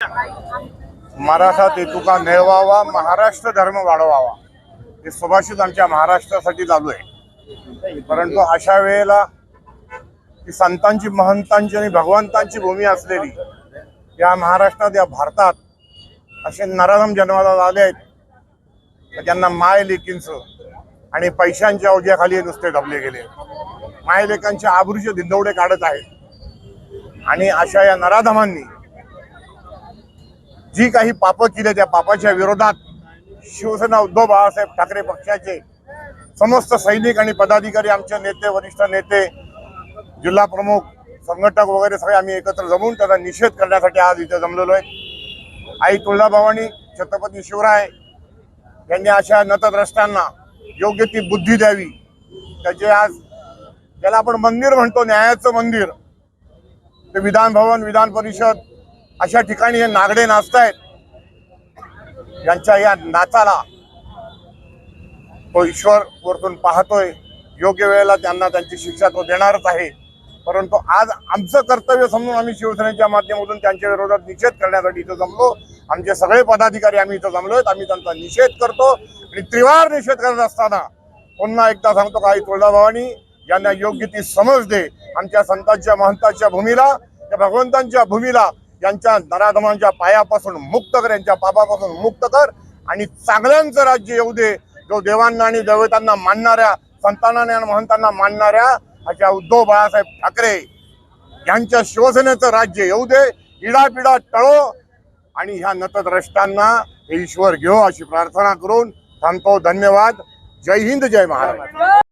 महाराष्ट्रात तुका मिळवावा, महाराष्ट्र धर्म वाढवावा हे सुभाषित आमच्या महाराष्ट्रासाठी चालू आहे। परंतु अशा वेळेला की संतांची, महंतांची आणि भगवंतांची भूमी असलेली या महाराष्ट्रात, या भारतात असे नराधम जन्माला आले आहेत, त्यांना माय लेकींचं आणि पैशांच्या ओझ्याखाली नुसते दबले गेले। माय लेकांच्या आबरूचे धिंदवडे काढत आहेत आणि अशा या नराधमांनी जी काही पापं केली त्या पापाच्या विरोधात शिवसेना उद्धव बाळासाहेब ठाकरे पक्षाचे समस्त सैनिक आणि पदाधिकारी, आमचे नेते, वरिष्ठ नेते, जिल्हा प्रमुख, संघटक वगैरे सगळे आम्ही एकत्र जमून त्याचा निषेध करण्यासाठी आज इथे जमलेलो आहे। आई तुळजाभवानी, छत्रपती शिवराय यांनी अशा नतद्रष्टांना योग्य ती बुद्धी द्यावी। त्याचे आज त्याला आपण मंदिर म्हणतो, न्यायाचं मंदिर, ते विधान भवन, विधान परिषद अशा ठिकाणी हे नागडे नाचतायत। यांच्या या नाचाला तो ईश्वर वरतून पाहतोय, योग्य वेळेला त्यांना त्यांची शिक्षा तो देणारच आहे। परंतु आज आमचं कर्तव्य समजून आम्ही शिवसेनेच्या माध्यमातून त्यांच्या विरोधात निषेध करण्यासाठी इथं जमलो। आमचे सगळे पदाधिकारी आम्ही इथं जमलोय। आम्ही त्यांचा निषेध करतो आणि त्रिवार निषेध करत असताना पुन्हा एकदा सांगतो का, आई तुळजाभवानी यांना योग्य ती समज दे। आमच्या संतांच्या, महंतांच्या भूमीला, त्या भगवंतांच्या भूमीला यांच्या नराधमांच्या पायापासून मुक्त कर, यांच्या पापापासून मुक्त कर आणि चांगल्यांचं राज्य येऊ दे। जो देवांना आणि दैवतांना मानणाऱ्या, संतांना आणि महंतांना मानणाऱ्या अशा उद्धव बाळासाहेब ठाकरे यांच्या शिवसेनेचं राज्य येऊ दे। इडापिडा टळो आणि ह्या नतद्रष्टांना हे ईश्वर घेऊ अशी प्रार्थना करून थांबतो। धन्यवाद। जय हिंद, जय महाराष्ट्र।